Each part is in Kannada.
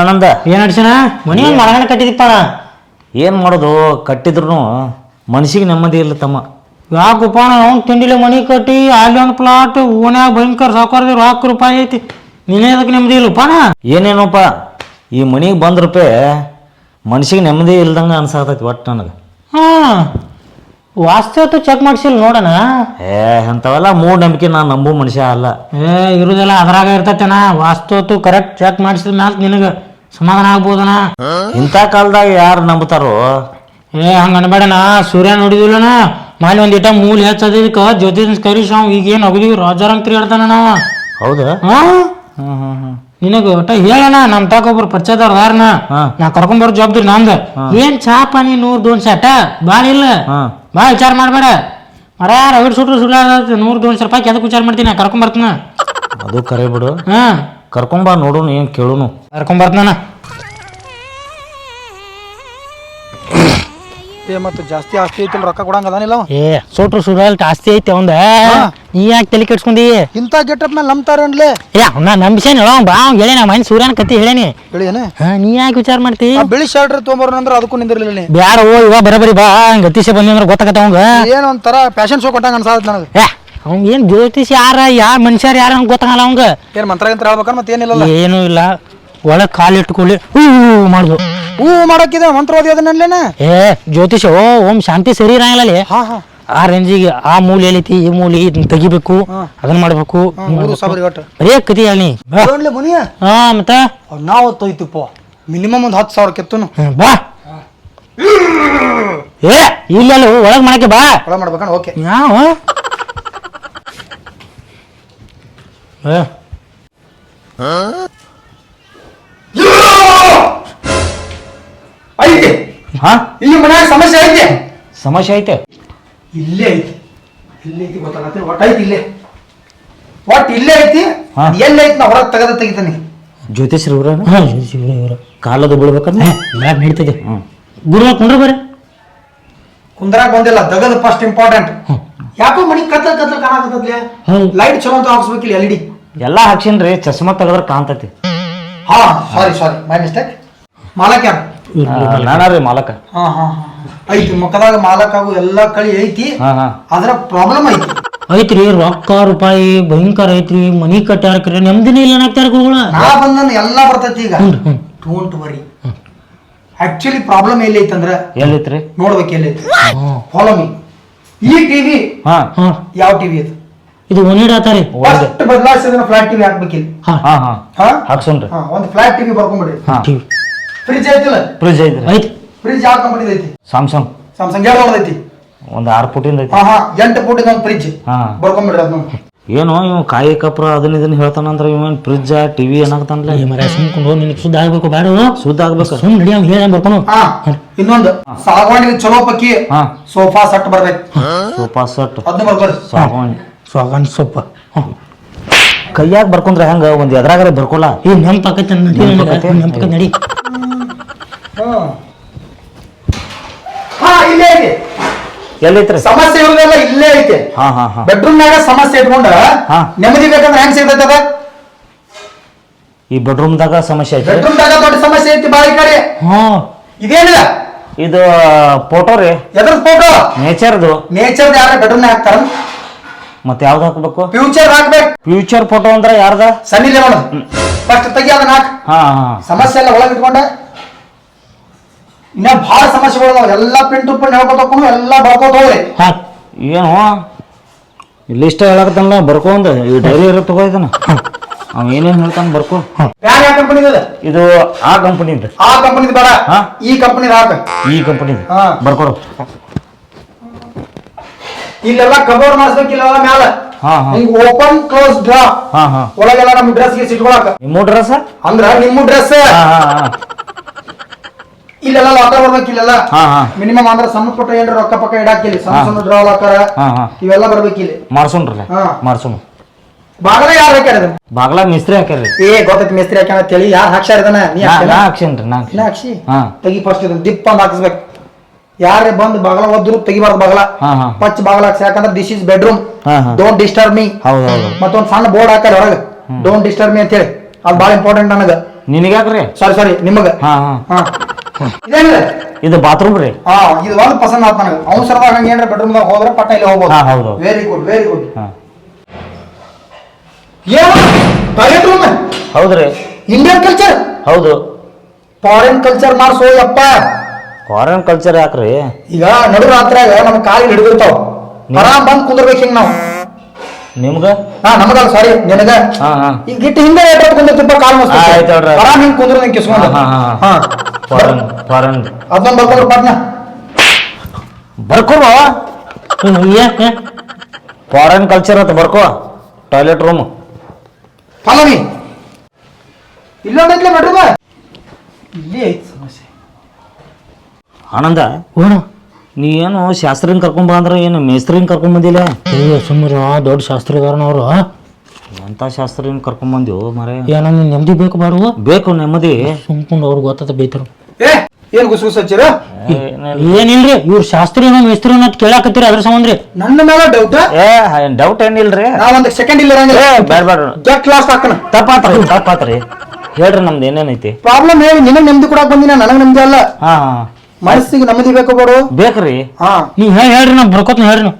ಆನಂದ ಏನ್ ಅಡ್ಸಣ ಮನಿ ಮರಗಣ ಕಟ್ಟಿದಿಪ್ಪ ಏನು ಮಾಡೋದು ಕಟ್ಟಿದ್ರು ಮನಸ್ಸಿಗೆ ನೆಮ್ಮದಿ ಇಲ್ಲ ತಮ್ಮ. ಯಾಕಪ್ಪ ಅವ್ನು ತಿಂಡಿಲೆ ಮನಿ ಕಟ್ಟಿ ಅಲ್ಲಿ ಒಂದು ಪ್ಲಾಟ್ ಓನ್ಯಾಗ ಭಯಂಕರ ಸಾವುಕಾರದಿ ₹1,00,000 ಐತಿ. ನೀನೇ ಅದಕ್ಕೆ ನೆಮ್ಮದಿ ಇಲ್ಲಪ್ಪ. ಏನೇನೋಪ್ಪ ಈ ಮನಿಗೆ ಬಂದ ರೂಪಾಯಿ ಮನಸ್ಸಿಗೆ ನೆಮ್ಮದಿ ಇಲ್ದಂಗೆ ಅನ್ಸಾತೈತಿ ಒಟ್ಟು ನನಗೆ. ಹಾಂ ವಾಸ್ತವತ್ತು ಚೆಕ್ ಮಾಡಿಸಿಲ್ಲ ನೋಡೋಣ. ಅಂಥವೆಲ್ಲ ಮೂಢನಂಬಿಕೆ ನಾನು ನಂಬೋ ಮನುಷ್ಯ ಅಲ್ಲ. ಇರುದೆಲ್ಲ ಅದ್ರಾಗ ಇರ್ತೈತೆನ. ವಾಸ್ತವತ್ತು ಕರೆಕ್ಟ್ ಚೆಕ್ ಮಾಡಿಸಿದ ಮ್ಯಾಲ ನಿನಗೆ ಸಮಾಧಾನ ಆಗ್ಬೋದನ. ಇಂಥ ಕಾಲದಾಗ ಯಾರು ನಂಬ್ತಾರೋ? ಹಂಗ ಅನ್ಬೇಡಣ. ಸೂರ್ಯ ನೋಡಿದಿಲ್ಲನ ಮಾಲಿ ಒಂದಿಟ ಮೂಲ ಹೆಚ್ಚದಕ್ಕೆ ಜ್ಯೋತಿಷ್ ಕರೀಶ್ ಅವ್ ಈಗೇನು ಅಗದಿ ರಾಜಾರಂಗ್ ತಿರುಗಾಡ್ತಾನ ನಾವ. ಹೌದಾ? ನಿನಗ ಒಟ್ಟ ಹೇಳಣ ನಮ್ ತಾಕೊಬ್ರು ಪರಿಚಯದವ್ರ ದಾರನ ನಾ ಕರ್ಕೊಂಬರೋ ಜವಾಬ್ದಾರಿ ನಂದ. ಏನ್ ಚಾ ಪಾನಿ 100-200 ಬಾಳ ಇಲ್ಲ, ಭಾಳ ವಿಚಾರ ಮಾಡ್ಬೇಡ ಮರ. ರಗಡ್ ಸುಟ್ರು ಸುಳ್ಳ ₹100-200 ಅದಕ್ಕೆ ವಿಚಾರ ಮಾಡ್ತೀನಿ. ನಾ ಕರ್ಕೊಂಬರ್ತೀನ. ಅದು ಕರೆ ಬಿಡು. ಕರ್ಕೊಂಬ ನೋಡೋನು ಏನು ಕೇಳೋನು. ಕರ್ಕೊಂಬರ್ತಾನ. ಮತ್ತೆ ಜಾಸ್ತಿ ಆಸ್ತಿ ಐತಿ ರೊಕ್ಕ ಕೊಡಂಗದಾನಿಲ್ಲ. ಸೋಟ್ರು ಸುಳ್ಳ ಆಸ್ತಿ ಐತಿ ಅವಂದ. ನೀ ಯಾಕೆ ತಲೆ ಕೆಡ್ಸ್ಕೊಂಡಿ? ಇಂಥ ಗೆಟಪ್ ಮೇಲೆ ನಂಬ್ತಾರೇನ್ಲೇ? ನಾ ನಂಬಿಸೇನಿ ಬಾ ಅವ್ನು ಹೇಳಿ. ನಾ ಮನೆ ಸೂರ್ಯನ ಕತ್ತಿ ಹೇಳೇನಿ. ಹೇಳಿಯೇನೆ? ನೀ ಯಾಕೆ ವಿಚಾರ ಮಾಡ್ತಿ? ಬಿಳಿ ಶರ್ಟ್ ತೊಗೊಂಬರೋಣ ಅದಕ್ಕೂ ನಿಂದಿರ್ಲಿಲ್ಲ. ಬ್ಯಾಡ ಇವಾಗ ಬರಬರಿ ಬಾ. ಗತಿಸಿ ಬಂದಿ ಅಂದ್ರೆ ಗೊತ್ತಾಗತ್ತ ಅವಂಗ. ಏನೋ ಒಂಥರ ಫ್ಯಾಷನ್ ಶೋ ಕೊಟ್ಟಂಗ ಅನ್ಸಾದ ನನಗೆ. ಅವ್ನು ಏನು ಜ್ಯೋತಿಷ್ ಯಾವ ಮನುಷ್ಯರು ಯಾರು ಹಂಗೆ ಗೊತ್ತಾಗಲ್ಲ ಅವಂಗ. ಏನು ಮಂತ್ರ ಯಂತ್ರ ಹೇಳ್ಬೇಕ ಮತ್ತೆ ಏನಿಲ್ಲ? ಏನೂ ಇಲ್ಲ. ಒಳಗೆ ಕಾಲಿಟ್ಕೊಳ್ಳಿ ಮಾಡುದು. ಮಾಡಕ್ಕಿದೆ ಮಂತ್ರ ಓದಿ ಅದನ್ನೇನ? ಜ್ಯೋತಿಷ ಓಂ ಶಾಂತಿ ಸರಿ ಇರಂಗಿಲ್ಲ. ಆ ರೇಂಜಿಗೆ ಆ ಮೂಲೆ ಎಲ್ಲೈತಿ ಈ ಮೂಲೆ ಇದನ್ನ ತೆಗಿಬೇಕು, ಅದನ್ನ ಮಾಡ್ಬೇಕು. ಬರೇ ಕತಿ ಹೇಳಿ ಮುನಿಯ. ಮತ್ತ ನಾವು ತೊಯ್ತಿಪ್ಪ ಮಿನಿಮಮ್ ಒಂದು 10,000 ಕೆತ್ತನು. ಬಾ ಇಲ್ಲ ಒಳಗ್ ಮಾಡಕ್ಕೆ ಬಾ. ಒಳಗ್ ಮಾಡ್ಬೇಕಣ್ಣ. ಓಕೆ. ಯಾವ ಐತಿ ಇಲ್ಲಿ ಮನ್ಯಾಗ ಸಮಸ್ಯೆ ಐತಿ. ಸಮಸ್ಯೆ ಐತೆ ಇಲ್ಲೇ ಐತಿ. ಇಲ್ಲೇ ಐತಿ ಗೊತ್ತಾಗತ್ತೆ. ಒಟ್ಟು ಐತಿ ಇಲ್ಲೇ. ಒಟ್ಟು ಇಲ್ಲೇ ಐತಿ. ಎಲ್ಲ ಐತಿ ನಾ ಹೊರಗೆ ತೆಗಿತಾನೆ. ಜ್ಯೋತಿಷ್ರು ಕಾಲದು ಬೀಳ್ಬೇಕಂದ್ರೆ ನಡೀತದೆ. ಗುರು ಕುಂಡ್ರ ಬರ್ರಿ. ಕುಂದ್ರಾಗ ಬಂದಿಲ್ಲ ದಗದ ಫಸ್ಟ್ ಇಂಪಾರ್ಟೆಂಟ್. ಯಾಕೋ ಮನಿ ಕತ್ತಲ್ ಕಾಣಕತ್ತದ್ಲೆ. ಲೈಟ್ ಚಲೋ ಅಂತ ಹಾಕ್ಸ್ಬೇಕಿಲ್ಲ LED ಎಲ್ಲ ಹಾಕ್ಸಿನ್ರಿ. ಚಸ್ಮಾ ತೆಗದ್ರ ಕಾಣ್ತೈತಿ. ಹಾ ಸಾರಿ ಮೈ ಮಿಸ್ಟೇಕ್. ಮಾಲಕ್ ಯಾರು? ನಾನಾರಿ ಮಾಲಕ. ಐತಿ ಮುಖದಾಗ ಮಾಲಕ್ ಆಗು ಎಲ್ಲಾ ಕಳಿ ಐತಿ. ಅದ್ರ ಪ್ರಾಬ್ಲಮ್ ಐತ್ರಿ. ರೊಕ್ಕ ರೂಪಾಯಿ ಭಯಂಕರ ಐತ್ರಿ. ಮನಿ ಕಟ್ಟಾರ ನೆಮ್ಮದಿನೇ ಇಲ್ಲ ನಾಗ್ತಾರ. ನಾ ಬಂದ ಎಲ್ಲಾ ಬರ್ತೈತಿ ಈಗ. Don't worry. ಆಕ್ಚುಲಿ ಪ್ರಾಬ್ಲಮ್ ಎಲ್ಲಿ ಐತಂದ್ರ ಎಲ್ಲೈತ್ರಿ ನೋಡ್ಬೇಕು. ಎಲ್ಲೈತಿ ಫಾಲೋ ಮೀ. ಈ ಟಿವಿ ಯಾವ ಟಿವಿ ಅದು? ಇದು ಒನಿಡ್ ಆತಾರಿ. ಫಸ್ಟ್ ಬದಲಾಯಿಸಿದ್ರೆ ಫ್ಲಾಟ್ ಟಿವಿ ಹಾಕ್ಬೇಕಿಲ್ಲ. ಹಾಕ್ಸೋನ್ರಿ. ಒಂದು ಫ್ಲಾಟ್ ಟಿವಿ ಬರ್ಕೊಂಡ್ಬಿಡ್ರಿ. ಫ್ರಿಜ್ ಐತಿಲ್ಲ? ಫ್ರಿಜ್ ಐತ್ರಿ. ಐತಿ. ಫ್ರಿಜ್ ಯಾವ ಕಂಪನಿ ಐತಿ? ಸ್ಯಾಮ್ಸಂಗ್ ಐತಿ. ಒಂದು 6 ಫೂಟಿಂದ ಐತಿ. 8 ಫೂಟಿಂದ ಒಂದು ಫ್ರಿಜ್ ಬರ್ಕೊಂಡ್ಬಿಡ್ರಿ. ಅದನ್ನ ಏನು ಇವ್ ಕಾಯಿ ಕಪ್ರ ಅದನ್ನ ಹೇಳ್ತಾನಂದ್ರ ಇವನ್ ಫ್ರಿಜ್ ಟಿವಿ ಏನಾಗ್ತಾನಲ್ಲ. ಸುಮ್ಕೊಂಡು ನಿನಗೆ ಶುದ್ಧ ಆಗ್ಬೇಕು. ಬೇಡ ಶುದ್ಧ ಆಗ್ಬೇಕು. ಸುಮ್ ನಡಿ ಅವ್ನು ಹೇಳ ಬರ್ಕೊಂಡು. ಇನ್ನೊಂದು ಸಾಗವಾಣಿ ಚಲೋ ಪಕ್ಕಿ ಸೋಫಾ ಸೆಟ್ ಬರ್ಬೇಕು. ಸೋಫಾ ಸೆಟ್ ಅದನ್ನ ಬರ್ಬಾರ್ದು. ಸಾಗವಾಣಿ ಸೊಪ್ಪ ಕೈಯಾಗ ಬರ್ಕೊಂಡ್ರೆ ಹೆಂಗ ಒಂದ್ ಎದ್ರಾಗಾರ ಬರ್ಕೊಲ್ಲ. ಈ ನೆಂಪಾಕೈತೆ ನೆಂಪಕ ನಡಿ. ಇಲ್ಲೇ ಐತಿ. ಎಲ್ಲೈತ್ರಿ ಸಮಸ್ಯೆ ಇರೋದೆಲ್ಲ ಇಲ್ಲೇ ಐತಿ. ಬೆಡ್ರೂಮ್ ನಾಗ ಸಮಸ್ಯೆ ಇಟ್ಕೊಂಡ ನೆಮ್ಮದಿ ಬೇಕಂದ್ರೆ ಹೆಂಗ್ ಸಿಗ್ತೈತೆ ಅದ? ಈ ಬೆಡ್ರೂಮ್ ದಾಗ ಸಮಸ್ಯೆ ಐತಿ. ಬೆಡ್ರೂಮ್ ದಾಗ ದೊಡ್ಡ ಸಮಸ್ಯೆ ಐತಿ. ಬಾಯಿ ಕಡೆ ಇದೇನಿಲ್ಲ. ಇದು ಫೋಟೋ ರೀ. ಎದ್ರ ಫೋಟೋ? ನೇಚರ್ ಯಾರ ಬೆಡ್ರೂಮ್ ನಾಗ ಹಾಕ್ತಾರ? ಮತ್ತೆ ಯಾವ್ದು ಹಾಕ್ಬೇಕು? ಫ್ಯೂಚರ್ ಹಾಕ್ಬೇಕು. ಫ್ಯೂಚರ್ ಫೋಟೋ ಅಂದ್ರೆ ಯಾರ್ದ? ಸನ್ನಿ ಲಿಯೋನ್. ಫಸ್ಟ್ ತೆಗಿ ಅದನ್ನ ಹಾಕ್. ಸಮಸ್ಯೆ ಎಲ್ಲ ಒಳಗೆ ಇಟ್ಕೊಂಡ ಇನ್ನ ಬಹಳ ಸಮಸ್ಯೆಗಳು ಎಲ್ಲಾ ಪಿನ್ ಟು ಪಿನ್ ಹೇಳ್ಕೊತಕೊಂಡು ಎಲ್ಲಾ ಬರ್ಕೋತ ಹೋಗ್ರಿ. ಏನು ಲಿಸ್ಟ್ ಹೇಳಕತ್ತಲ್ಲ ಬರ್ಕೊಂಡ್ ಈ ಡೈರಿ ಇರೋ ತಗೋಯ್ತಾನ. ಅವ್ ಏನೇನ್ ಹೇಳ್ತಾನ ಬರ್ಕೊ. ಯಾವ ಕಂಪನಿ ಇದು? ಆ ಕಂಪನಿದ. ಆ ಕಂಪನಿದ ಬೇಡ, ಈ ಕಂಪನಿದ ಹಾಕ. ಈ ಕಂಪನಿದ ಬರ್ಕೊಡು. ಇಲ್ಲೆಲ್ಲ ಕಬೋರ್ಡ್ ಮಾಡಿಸ್ಬೇಕಿಲ್ಲ ಮ್ಯಾಲ. Open close draw. ಒಳಗೆಲ್ಲ ನಮ್ಮ ಡ್ರೆಸ್ ಗೆ ಇಟ್ಕೊಳಕ. ನಿಮ್ಮ ಡ್ರೆಸ್ ಅಂದ್ರ ನಿಮ್ಮ ಡ್ರೆಸ್. ಇಲ್ಲೆಲ್ಲ ಲಾಕರ್ ಬರ್ಬೇಕಿಲ್ಲ. ಮಿನಿಮಮ್ ಅಂದ್ರೆ ಸಣ್ಣ ಪುಟ್ಟ ಏನ್ರ ರೊಕ್ಕ ಪಕ್ಕ ಇಡಾಕಿಲ್ಲ. ಸಣ್ಣ ಡ್ರಾ ಲಾಕರ್ ಇವೆಲ್ಲ ಬರ್ಬೇಕಿಲ್ಲ. ಮಾಡ್ಸೋಣ್ರಲ್ಲ ಮಾಡ್ಸೋಣ. ಬಾಗಲ ಯಾರು ಹಾಕ್ಯಾರ? ಬಾಗಲ ಮಿಸ್ತ್ರಿ ಹಾಕ್ಯಾರ. ಗೊತ್ತೈತಿ ಮಿಸ್ತ್ರಿ ಹಾಕ್ಯಾನ ಅಂತೇಳಿ. ಯಾರು ಹಾಕ್ಸಾರ ಇದನ್ನ? ಹಾಕ್ಸೇನ್ರಿ. ಹಾಕ್ಸಿ ತೆಗಿ ಫಸ್ಟ್ ಇದನ್ನ ದಿಪ್ಪ ಅಂತ ಹಾಕಿಸ್ಬೇಕು. ಯಾರೇ ಬಂದು ಬಾಗಲ ಒದ್ರು ತೆಗಿಬಾರ್ದು. ಬಾಗಲ ಪಚ್ ಬಾಗಲ ಹಾಕ್ಸಿ. ಯಾಕಂದ್ರೆ this is bedroom, don't disturb me. ಮತ್ತೊಂದ್ ಸಣ್ಣ ಬೋರ್ಡ್ ಹಾಕ್ಯಾರ ಹೊರಗೆ, ಡೋಂಟ್ ಡಿಸ್ಟರ್ಬ್ ಮೀ ಅಂತ ಹೇಳಿ. ಅದು ಬಾಳ ಇಂಪಾರ್ಟೆಂಟ್ ನನಗ. ನಿನಗ್ಯಾಕ್ರಿ? ಸಾರಿ ನಿಮಗ. ಹಾ ಹಾ ಹಾ ಇದೇನಿದೆ? ಇದು ಬಾತ್ರೂಮ್ ರೀ. ಹಾ ಇದು ಒಂದು ಪಸಂದ್ ಆತ್ ನನಗೆ. ಅವ್ನು ಸರ್ದಾಗ ಹಂಗೆ ಏನಾರ ಬೆಡ್ರೂಮ್ ದಾಗ ಹೋದ್ರೆ ಪಟ್ಟ ಇಲ್ಲಿ ಹೋಗ್ಬೋದು. ಹಾ ಹೌದು. ವೆರಿ ಗುಡ್ ಹಾ ಏನು ಟಾಯ್ಲೆಟ್ ರೂಮ್? ಹೌದ್ರಿ. Indian culture? ಹೌದು. ಫಾರಿನ್ ಕಲ್ಚರ್ ಮಾಡ್ಸೋ ಯಪ್ಪ. ಫಾರಿನ್ ಕಲ್ಚರ್ ಯಾಕ್ರಿ? ಈಗ ನಡು ರಾತ್ರಿಯಾಗ ನಮ್ಮ ಕಾಲಿಗೆ ಹಿಡಿದಿರ್ತಾವ, ಆರಾಮ್ ಬಂದ್ ಕುಂದ್ರಬೇಕು ಹಿಂಗ್ ನಾವು. ನಿಮ್ಗ? ಹಾ ನಮಗಲ್ಲ ಸಾರಿ ನಿನಗ. ಹಾ ಹಾ ಈಗ ಗಿಟ್ಟು ಹಿಂದೆ ಕುಂದಿರ್ತಿಪ್ಪ ಕಾಲ್ ಮಸ್ತ್ ಆಯ್ತು ಹೇಳ್ರಿ. ಆರಾಮ್ ಹಿಂಗ್ ಕುಂದ್ರ ನಿಂಗೆ ಕಿಸ್ಕೊಂಡ್. ಹಾ ಹಾ ಹಾ ಫಾರಿನ್ ಫಾರಿನ್ ಅದನ್ನ ಬರ್ಕೊಂಡ್ರ ಪಾಟ್ನ ಬರ್ಕೋ. ಫಾರಿನ್ ಕಲ್ಚರ್ ಅಂತ ಬರ್ಕೋ. Toilet room follow me. ಇಲ್ಲೊಂದೈತ್ಲೆ ಬೆಡ್ರೂಮ್. ಇಲ್ಲಿ ಐತಿ ಸಮಸ್ಯೆ. ಆನಂದ ನೀ ಏನು ಶಾಸ್ತ್ರಿನ ಕರ್ಕೊಂಡ್ ಬಂದ್ರ ಏನು ಮೇಸ್ತ್ರಿನ ಕರ್ಕೊಂಡ್ ಬಂದಿಲ್ಲ? ಸುಮ್ಮನೆ ದೊಡ್ಡ ಶಾಸ್ತ್ರಿದಾರನವ್ರು. ಎಂತ ಶಾಸ್ತ್ರಿನ ಕರ್ಕೊಂಡ್ ಬಂದಿವು ಮರೆ? ಏನನ್ನ ನೆಮ್ಮದಿ ಬೇಕು ಬಾರು? ಬೇಕು ನೆಮ್ಮದಿ. ಸುಮ್ಕೊಂಡು ಅವ್ರಿಗೆ ಗೊತ್ತಾತ ಬೈತಾರ. ಏನ್ ಗುಸು ಹಚ್ಚಿರ? ಏನಿಲ್ರಿ ಇವ್ರ ಶಾಸ್ತ್ರಿ ಮೇಸ್ತ್ರಿ ಅಂತ ಕೇಳಾಕತ್ತೀರಿ ಅದ್ರ ಸಂಬಂಧ್ರಿ. ನನ್ನ ಮೇಲೆ ಡೌಟ್? ಡೌಟ್ ಏನಿಲ್ರಿ. ನಾ ಒಂದ್ ಸೆಕೆಂಡ್ ಇಲ್ಲ ಬೇಡ ಬೇಡ ಜಸ್ಟ್ ಲಾಸ್ಟ್ ಹಾಕಣ. ತಪ್ಪಾತ್ರಿ ಹೇಳ್ರಿ ನಮ್ದು ಏನೇನೈತಿ ಪ್ರಾಬ್ಲಮ್ ಹೇಳಿ. ನಿನಗ್ ನೆಮ್ಮದಿ ಕೊಡಾಕ್ ಬಂದಿನ, ನನಗ್ ನೆಮ್ಮದಿ ಅಲ್ಲ. ಹಾ ಮನಸ್ಸಿಗೆ ನೆಮ್ಮದಿ ಬೇಕು ಬೇಡು? ಬೇಕ್ರಿ. ಹಾ ನೀವ್ ಹೇಳ್ರಿ ನಾ ಬರ್ಕೋತ ಹೇಳ್ರಿ.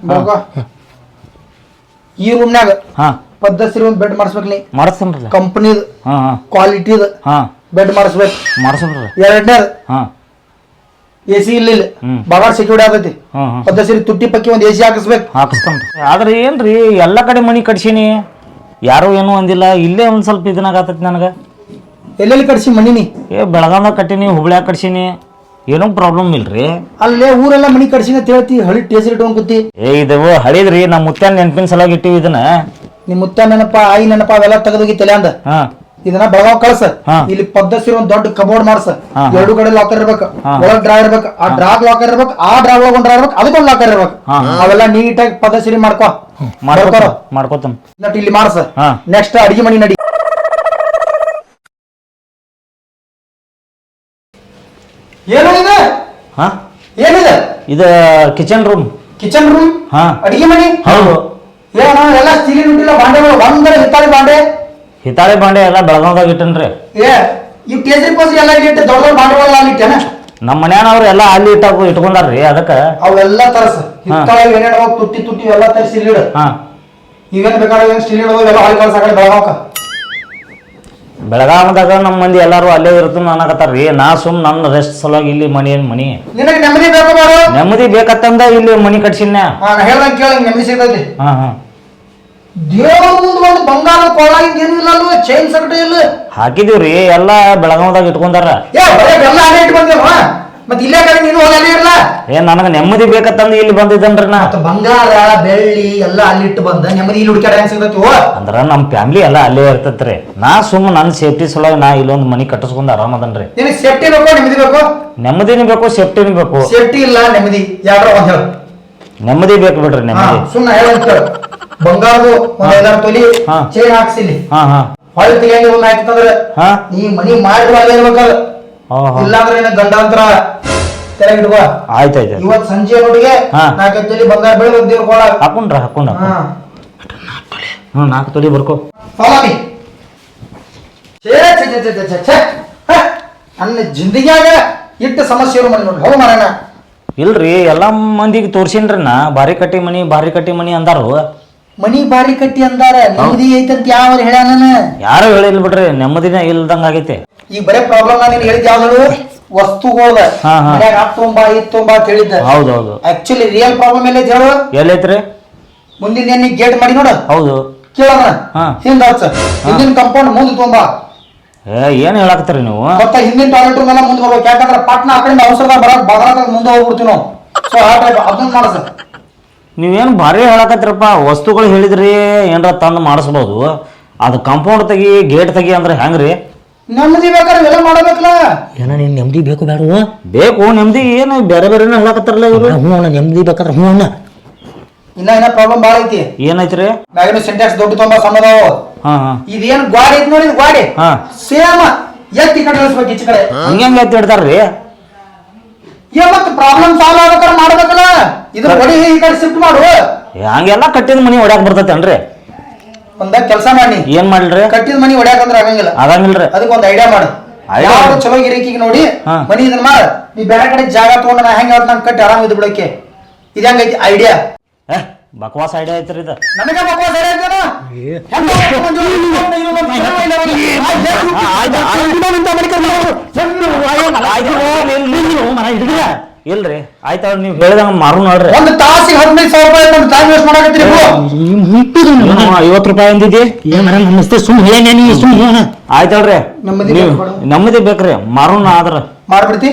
ಈ ರೂಮ್ನಾಗ ಹಾ ಪದ್ಧತಿ ಒಂದ್ ಬೆಡ್ ಮಾಡಿಸ್ಬೇಕು. ನೀ ಮಾಡಿಸ್ತೇನ್ರಲ್ಲ. ಕಂಪನಿದ ಹಾ ಹಾ ಕ್ವಾಲಿಟಿದ ಹಾ ಬೆಡ್ ಮಾಡಿಸ್ಬೇಕು. ಮಾಡಿಸ್ರಲ್ಲ. ಎರಡನೇದು ಹಾ ಎಸಿ ಇಲ್ಲ ಬಗಾಡ್ ಸೆಕ್ಯೂರಿಟಿ ಆಗೈತಿ. ಪದ್ಧತಿ ತುಟ್ಟಿ ಪಕ್ಕಿ ಒಂದ್ ಎಸಿ ಹಾಕಿಸ್ಬೇಕು. ಹಾಕಿಸ್ತೇನ್ರಿ. ಆದ್ರೆ ಏನ್ರಿ ಎಲ್ಲಾ ಕಡೆ ಮನಿ ಕಟ್ಸೀನಿ, ಯಾರು ಏನೂ ಅಂದಿಲ್ಲ. ಇಲ್ಲೇ ಒಂದ್ ಸ್ವಲ್ಪ ಇದನ್ನಾಗತ್ತೈತಿ ನನಗ. ಎಲ್ಲೆಲ್ಲಿ ಕಟ್ಸಿ ಮನಿ ನೀ? ಬೆಳಗಾವ್ದಾಗ ಕಟ್ಟೀನಿ, ಹುಬ್ಳ್ಯಾಗ ಕಟ್ಸೀನಿ, ಏನೂ ಪ್ರಾಬ್ಲಮ್ ಇಲ್ರಿ. ಅಲ್ಲೇ ಊರೆಲ್ಲ ಮನಿ ಕಟ್ಸಿನ ಅಂತ ಹೇಳ್ತಿ, ಹಳಿ ಟೇಸರ್ ಇಟ್ಕೊಂಡ್ ಕೂತಿ. ಇದು ಹಳಿದ್ರಿ, ನಮ್ಮ ಮುತ್ಯಾನ ನೆನಪಿನ ಸಲಾಗಿ ಇಟ್ಟಿವಿ ಇದನ್ನ. ನಿಮ್ ಮುತ್ತ ನೆನಪ ಆಯಿ ನೆನಪ ಅವೆಲ್ಲ ತೆಗೆದೋಗಿ ತಲೆ ಅಂದ. ಇದನ್ನ ಬೆಳಗಾವ್ ಕಳ್ಸ. ಇಲ್ಲಿ ಪದ್ಧತಿ ಒಂದ್ ದೊಡ್ಡ ಕಬೋರ್ಡ್ ಮಾಡ್ಸ. ಎರಡು ಕಡೆ ಲಾಕರ್ ಇರ್ಬೇಕು, ಒಳಗ್ ಡ್ರಾ ಇರ್ಬೇಕು. ಆ ಡ್ರಾಗ್ ಲಾಕರ್ ಇರ್ಬೇಕು, ಆ ಡ್ರಾಗ್ ಒಳಗೊಂಡ್ ಡ್ರಾ ಇರ್ಬೇಕು, ಅದಕ್ಕೊಂದ್ ಲಾಕರ್ ಇರ್ಬೇಕು. ಅವೆಲ್ಲ ನೀಟಾಗಿ ಪದ್ಧತಿ ಮಾಡ್ಕೋತಾನ. ಇಲ್ಲಿ ಮಾಡ್ಸ. ನೆಕ್ಸ್ಟ್ ಅಡಿಗೆ ಮನಿ ನಡಿ. ಏನಿದೆ? ಏನಿದೆ? ಇದು ಕಿಚನ್ ರೂಮ್. Kitchen room? ಅಡಿಗೆ ಮನಿ? ಹೌದು. ಏನೋ ಎಲ್ಲ ಸ್ಟೀಲಿನ ಉಂಟಿಲ್ಲ ಬಾಂಡೆಗಳು, ಒಂದರ ಹಿತ್ತಾಳಿ ಬಾಂಡೆ. ಹಿತ್ತಾಳಿ ಬಾಂಡೆ ಎಲ್ಲ ಬೆಳಗಾವ್ದಾಗ ಇಟ್ಟನ್ರಿ. ಈ ಕೇಸರಿ ಪೋಸರಿ ಎಲ್ಲ ಇಟ್ಟು ದೊಡ್ಡ ದೊಡ್ಡ ಬಾಂಡೆಗಳೆಲ್ಲ ಅಲ್ಲಿ ಇಟ್ಟೇನ? ನಮ್ಮ ಮನ್ಯಾನವ್ರು ಎಲ್ಲ ಅಲ್ಲಿ ಇಟ್ಕೊಂಡಾರ್ರಿ. ಅದಕ್ಕ ಅವೆಲ್ಲ ತರಸ ಹಿತ್ತಾಳಿ ಏನೇನೋ ತುಟ್ಟಿ ತುಟ್ಟಿ ಎಲ್ಲ ತರಿಸಿ ಇಲ್ಲಿ ಇಡು. ಇವೇನ್ ಬೇಕಾದ್ರೆ ಸ್ಟೀಲ್ ಇಡೋದು ಎಲ್ಲ ಹಾಳಿ ಕಳ್ಸ ಕಡೆ ಬೆಳಗಾವಕ್ಕ. ಬೆಳಗಾವದಾಗ ನಮ್ಮ ಮಂದಿ ಎಲ್ಲಾರು ಅಲ್ಲೇ ಇರ್ತು ಅನ್ನಕತ್ತಾರ್ರಿ. ನಾ ನನ್ನ ರೆಸ್ಟ್ ಸಲುವಾಗಿ ಇಲ್ಲಿ ಮನಿ ನಿನಗೆ ನೆಮ್ಮದಿ ಬೇಕು ಬಾರು? ನೆಮ್ಮದಿ ಬೇಕತ್ತಂದ ಇಲ್ಲಿ ಮನಿ ಕಟ್ಸಿನ. ಹೇಳ್ದಂಗೆ ಕೇಳ, ನೆಮ್ಮದಿ ಸಿಗ್ತೈತಿ. ಹಾ ದೇವ್ರ ಮುಂದೆ ಒಂದು ಬಂಗಾರ ಕೊಳ ಏನು ಇಲ್ಲ ಅಲ್ವ, ಚೈನ್ ಸಕಟ ಇಲ್ಲ ಹಾಕಿದೀವ್ರಿ. ಎಲ್ಲಾ ಬೆಳಗಾವದಾಗ ಇಟ್ಕೊಂಡಾರ. ಎಲ್ಲ ಅಲ್ಲೇ ಇಟ್ಟು ಬಂದೇವ. ಮತ್ತೆ ಇಲ್ಲೇ ಕಡೆ ನೀನು ಹೋಗಿ ಅಲ್ಲೇ ಇರಲ್ಲ? ನನಗ ನೆಮ್ಮದಿ ಬೇಕತ್ತಂದ ಇಲ್ಲಿ ಬಂದಿದ್ದನ್ರಿ. ನಾ ಬಂಗಾರ ಬೆಳ್ಳಿ ಎಲ್ಲ ಅಲ್ಲಿ ಇಟ್ಟು ಬಂದ ನೆಮ್ಮದಿ ಇಲ್ಲಿ ಹುಡುಕಾಡ ಹೆಂಗ್ ಸಿಗ್ತೈತಿ? ಅಂದ್ರ ನಮ್ ಫ್ಯಾಮಿಲಿ ಎಲ್ಲ ಅಲ್ಲೇ ಇರ್ತೈತ್ರಿ. ನಾ ನನ್ನ ಸೇಫ್ಟಿ ಸಲುವಾಗಿ ನಾ ಇಲ್ಲೊಂದ್ ಮನಿ ಕಟ್ಟಿಸ್ಕೊಂಡ್ ಆರಾಮದನ್ರಿ. ನಿನಗೆ ಸೇಫ್ಟಿ ಬೇಕು, ನೆಮ್ಮದಿ ಬೇಕು? ನೆಮ್ಮದಿನೂ ಬೇಕು, ಸೇಫ್ಟಿನೂ ಬೇಕು. ಸೇಫ್ಟಿ ಇಲ್ಲ ನೆಮ್ಮದಿ ಯಾವ್ದ್ರ ಒಂದ್ ಹೇಳ. ನೆಮ್ಮದಿ ಬೇಕು ಬಿಡ್ರಿ. ನೆಮ್ಮದಿ ಸುಮ್ಮನೆ ಹೇಳ. ಬಂಗಾರದು ಒಂದ್ 5-6 ತೊಲಿ ಚೈನ್ ಹಾಕ್ಸಿಲಿ. ಹೊಳೆ ತೆಗಿಯಂಗೆ ಒಂದ್ ಹಾಕಿತ್ತಂದ್ರೆ ನೀ ಮನಿ ಮಾಡಿದ್ರು ಅಲ್ಲೇ ಇರ್ಬೇಕಲ್ಲ. ಇಲ್ಲಾಂದ್ರೆ ಏನ ಗಂಡಾಂತರ ತೆರಗಿಡುವ. ಆಯ್ತಾಯ್ತು. ಇವತ್ ಸಂಜೆ ನೋಡಿಗೆ 4 ತೊಲಿ ಬಂಗಾರ ಬೆಳೆದ ದೇವ್ರ ಕೊಳ ಹಾಕೊಂಡ್ರ. 4 ತೊಲಿ ಬರ್ಕೋ. ಫಾಲೋ ನನ್ನ ಜಿಂದಗಿಯಾಗ ಇಟ್ಟ ಸಮಸ್ಯೆ ಮನೆ ನೋಡಿ ಹೋ ಮಾರಣ. ಇಲ್ರಿ ಎಲ್ಲಾ ಮಂದಿಗೆ ತೋರ್ಸಿನ್ರಿ. ನಾ ಬಾರಿ ಕಟ್ಟಿ ಮನಿ ಅಂದಾರು. ಮನಿ ಬಾರಿ ಕಟ್ಟಿ ಅಂದಾರ, ನೆಮ್ಮದಿ ಐತಂತ ಯಾವ ಹೇಳ್ಯಾನ? ಯಾರು ಹೇಳಿಲ್ ಬಿಡ್ರಿ, ನೆಮ್ಮದಿನ ಇಲ್ದಂಗ ಆಗೈತೆ. ಈಗ ಬರೇ ಪ್ರಾಬ್ಲಮ್ ನಾನು ಹೇಳಿದ್ ಯಾವ್ದು? ವಸ್ತುಗಳದ ಮನ್ಯಾಗ ತುಂಬಾ ತುಂಬಾ ಅಂತ ಹೇಳಿದ್ದ. ಹೌದೌದು. ಆಕ್ಚುಲಿ ರಿಯಲ್ ಪ್ರಾಬ್ಲಮ್ ಎಲ್ಲೈತಿ ಹೇಳು? ಎಲ್ಲೈತ್ರಿ? ಮುಂದಿನ ಏನ್ ಗೇಟ್ ಮಾಡಿ ನೋಡ. ಹೌದು. ಕೇಳೋಣ. ಹಿಂದ ಹಿಂದಿನ ಕಂಪೌಂಡ್ ಮುಂದೆ ತುಂಬಾ ಏನ್ ಹೇಳಾಕತ್ತೀರಿ ನೀವು? ಮತ್ತೆ ಹಿಂದಿನ ಟಾಯ್ಲೆಟ್ ರೂಮ್ ಎಲ್ಲ ಮುಂದೆ ಬರ್ಬೇಕು. ಯಾಕಂದ್ರೆ ಪಾಟ್ನ ಆ ಕಡೆಯಿಂದ ಔಷಧ ಬರಾಕ ಮುಂದೆ ಹೋಗ್ಬಿಡ್ತೀವಿ ನಾವು. ಸೊ ಆ ಟೈಪ್ ಅದನ್ನ ಮಾಡಸ. ನೀವೇನು ಭಾರಿ ಹೇಳಕತ್ತೀರಪ್ಪ. ವಸ್ತುಗಳು ಹೇಳಿದ್ರಿ ಏನಾರ ತಂದು ಮಾಡಿಸ್ಬೋದು. ಅದು ಕಾಂಪೌಂಡ್ ತೆಗಿ, ಗೇಟ್ ತೆಗಿ ಅಂದ್ರೆ ಹೆಂಗ್ರಿ? ನೆಮ್ಮದಿ ಬೇಕಾದ್ರೆ ಎಲ್ಲ ಮಾಡಬೇಕಲ್ಲ. ಏನ ನೀನ್ ನೆಮ್ಮದಿ ಬೇಕು ಬೇಡ? ಬೇಕು ನೆಮ್ಮದಿ. ಏನು ಬೇರೆ ಹೇಳಕತ್ತಾರಲ್ಲ ಇವ್ರು. ನೆಮ್ಮದಿ ಬೇಕಾದ್ರೆ ಅಣ್ಣ. ಇನ್ನ ಪ್ರಾಬ್ಲಮ್ ಬಾಳ ಐತಿ. ಏನೈತ್ರಿ? ಮ್ಯಾಗಿನ ಸಿಂಟ್ಯಾಕ್ಸ್ ದೊಡ್ಡ ತುಂಬಾ ಸಣ್ಣದಾವ. ಇದೇನ್ ಗಾಡಿ ಐತಿ ನೋಡಿ, ಗಾಡಿ ಸೇಮ್ ಎತ್ತಿ ಕಡೆ ಇಳಿಸ್ಬೇಕು ಈಚೆ ಕಡೆ. ಹಂಗೆ ಎತ್ತಿ ಇಡ್ತಾರ್ರಿ. ಮತ್ತೆ ಪ್ರಾಬ್ಲಮ್ ಸಾಲ್ವ್ ಆಗ್ಬೇಕಾದ್ರೆ ಮಾಡ್ಬೇಕಲ್ಲ. ಇದ್ರ ಹೊಡಿ ಈ ಕಡೆ ಶಿಫ್ಟ್ ಮಾಡು. ಹಂಗೆಲ್ಲ ಕಟ್ಟಿದ ಮನಿ ಹೊಡ್ಯಾಕ ಬರ್ತೈತೇನ್ರಿ? ಒಂದ ಕೆಲಸ ಮಾಡಿ ಏನ್ ಮಾಡ್ಲ್ರಿ ಕಟ್ಟಿದ ಮನಿ ಹೊಡ್ಯಾಕಂದ್ರ ಆಗಂಗಿಲ್ಲ ಆಗಂಗಿಲ್ರಿ ಅದಕ್ಕೆ ಒಂದ್ ಐಡಿಯಾ ಮಾಡು ಯಾರು ಚಲೋ ಗಿರಿಕಿಗೆ ನೋಡಿ ಮನಿ ಇದನ್ನ ಮಾಡ ನೀ ಬೇರೆ ಕಡೆ ಜಾಗ ತಗೊಂಡ ನಾ ಹೆಂಗ ಹೇಳ್ತ ಕಟ್ಟಿ ಆರಾಮ ಇದ್ ಬಿಡಕ್ಕೆ ಇದು ಹೆಂಗೈತಿ ಐಡಿಯಾ ಬಕವಾಸ್ ಐಡಿಯಾ ಐತ್ರಿ ಇದು ನನಗೆ ಬಕವಾಸ್ ಐಡಿಯಾ ಐತೇನೋ ಇಲ್ರಿ ಆಯ್ತ ನೀವ್ ಹೇಳಿದಂಗ ಮಾರು ನೋಡ್ರಿ ಒಂದು ತಾಸಿಗೆ 15,000 ರೂಪಾಯಿ ಟೈಮ್ ವೇಸ್ಟ್ ಮಾಡಕತ್ತೀರಿ 50 ರೂಪಾಯಿ ಅಂದಿದ್ದಿ ಆಯ್ತಲ್ರಿ ನಮ್ಮದಿ ಬೇಕ್ರಿ ಮಾರುನ್ ಆದ್ರ ಮಾಡ್ಬಿಡ್ತಿ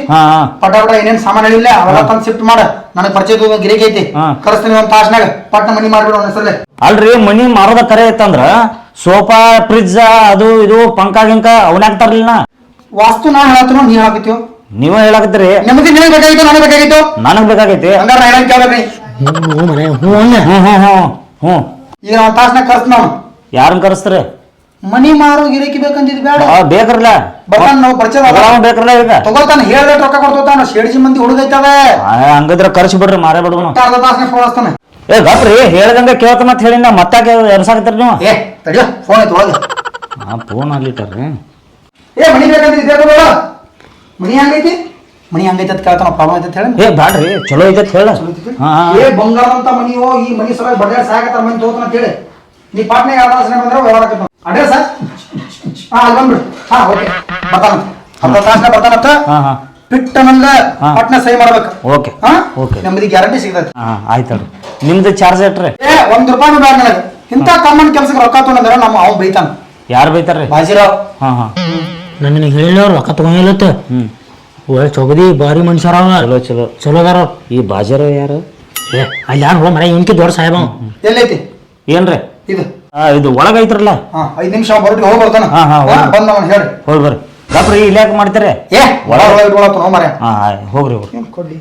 ಪಟ ಏನೇನ್ ಸಾಮಾನ್ ಹೇಳಿಲ್ಲ ಅವೆಲ್ಲ ತಂದ್ ಶಿಫ್ಟ್ ಮಾಡ ನನಗ್ ಪರಿಚಯ ಗಿರಿಕಿ ಐತಿ ಕಳಿಸ್ತೀನಿ ಒಂದ್ ತಾಸ್ನಾಗ ಪಟ್ನ ಮನಿ ಮಾಡ್ಬಿಡು ಹೆಸರಲ್ಲೇ ಅಲ್ರಿ ಮನಿ ಮಾರೋದ ಕರೆ ಐತಂದ್ರ ಸೋಫಾ ಫ್ರಿಜ್ ಅದು ಇದು ಪಂಕ ಗಿಂಕ ಅವನಾಗ್ತಾರಲ್ಲ ವಾಸ್ತು ನಾ ಹೇಳತ್ತೀನೋ ನೀ ಹೇಳಕತ್ತೀವೋ ನೀವ ಹೇಳಕತ್ತೀರಿ ನಿಮಗೆ ನಿನಗೆ ಬೇಕಾಗಿತ್ತು ನನಗೆ ಬೇಕಾಗಿತ್ತು ನನಗ್ ಬೇಕಾಗೈತಿ ಹಂಗಾರ ನಾ ಹೇಳಕ್ ಕೇಳ್ಬೇಕ್ರಿ ಹ್ಮ್ ಈಗ ನಾವ್ ತಾಸ್ನಾಗ ಕರ್ಸ್ ನಾವು ಯಾರನ್ನ ಕರೆಸ್ತೀರಿ ಮನಿ ಮಾರೋ ಗಿರಿಕಿ ಬೇಕಂತಿದ್ ಬೇಡ ಬೇಕ್ರಲ್ಲ ಬರ್ತಾನ ನಾವು ಪರಿಚಯ ಬೇಕ್ರಲ್ಲ ಈಗ ತಗೋತಾನ ಹೇಳ್ದೆ ರೊಕ್ಕ ಕೊಡ್ತಾನ ಶೇಡ್ಜಿ ಮಂದಿ ಹುಡುಗೈತವೆ ಹಂಗದ್ರ ಕರ್ಸಿ ಬಿಡ್ರಿ ಮಾರೇ ಬಿಡ್ಬೋಣ ಅರ್ಧ ತಾಸ್ನಾಗ ಫೋನ್ ಹಚ್ತಾನೆ ಏ ಗಪ್ರಿ ಹೇಳ್ದಂಗ ಕೇಳ್ತಾನ ಅಂತ ಹೇಳಿ ನಾ ಮತ್ತಾಕೆ ಎನ್ಸಾಕತ್ತೀರಿ ನೀವು ಏ ತಡಿಯೋ ಫೋನ್ ಐತಿ ಒಳಗೆ ಫೋನ್ ಆಗ್ಲಿಟ್ಟಾರ್ರಿ ಏ ಮನಿ ಬೇಕಂತ ಇದೇ ತಗೋಳ ಮನಿ ಹಂಗೈತಿ ಮನಿ ಹಂಗೈತಿ ಅಂತ ಕೇಳ್ತಾನ ಪ್ರಾಬ್ಲಮ್ ಐತಿ ಅಂತ ಹೇಳಿ ಏ ಬ್ಯಾಡ್ರಿ ಚಲೋ ಐತೆ ಹೇಳ ಏ ಬಂಗಾರದಂತ ಮನಿಯೋ ಈ ಮನಿ ಸಲ ಬಡ್ಡೆ ಸಾಕತ್ತಾರ ಮನಿ ತಗೋತಾನ ಅಂತ ಹೇಳಿ ನೀ ಪಾಟ್ನಾಗ ಯಾವ್ದು ಆಸನೆ ಬಂದ್ರೆ ವ್ಯವಹಾರ ಆಕತ್ತ ಅಡ್ರೆಸ್ ಅಲ್ಲಿ ಬಂದ್ಬಿಡು ಓಕೆ ಬರ್ತಾನ ಅರ್ಧ ತಾಸ್ನಾಗ ಬರ್ತಾನಂತ ಪಿಟ್ಟನಂದ ಪಟ್ನ ಸಹಿ ಮಾಡ್ಬೇಕು ಓಕೆ ಓಕೆ ನಮ್ಮದಿ ಗ್ಯಾರಂಟಿ ಸಿಗ್ತೈತಿ ಆಯ್ತಲ್ರಿ ನಿಮ್ದು ಚಾರ್ಜ್ ಎಟ್ರಿ ಏ ₹1 ಬೇಡ ನನಗೆ ಇಂಥ ಕಾಮನ್ ಕೆಲ್ಸಕ್ಕೆ ರೊಕ್ಕ ತೊಗೊಂಡ್ರೆ ನಮ್ಮ ಅವ್ನು ಬೈತಾನ ಯಾರು ಬೈತಾರ್ರಿ ಬಾಜಿರಾವ್ ನನಗೆ ಹೇಳಿವ್ರು ರೊಕ್ಕ ತಗೊಂಡಿಲ್ಲತ್ತ ಒಳ್ಳೆ ಚೊಗದಿ ಭಾರಿ ಮನುಷ್ಯರ ಚಲೋ ಚಲೋ ಚಲೋ ಅದಾರ ಈ ಬಾಜಾರ ಯಾರು ಅಲ್ಲಿ ಯಾರು ಹೋ ಮರ ಇವನ್ಕಿ ದೊಡ್ಡ ಸಾಹೇಬ ಎಲ್ಲೈತಿ ಏನ್ರಿ ಇದು ಇದು ಒಳಗ ಐತ್ರಲ್ಲ 5 ನಿಮಿಷ ಬರೋಟಿಗೆ ಹೋಗಿ ಬರ್ತಾನ ಬಂದ ಅವನು ಹೇಳಿ ಹೋಗಿ ಬರ್ರಿ ಗಪ್ರಿ ಇಲ್ಲಿ ಯಾಕೆ ಮಾಡ್ತೀರಿ ಏ ಒಳಗೆ ಇಟ್ಕೊಳತ್ತ ನೋ ಮರೆ ಹೋಗ್ರಿ ಹೋಗ್ರಿ ಕೊಡ್ಲಿ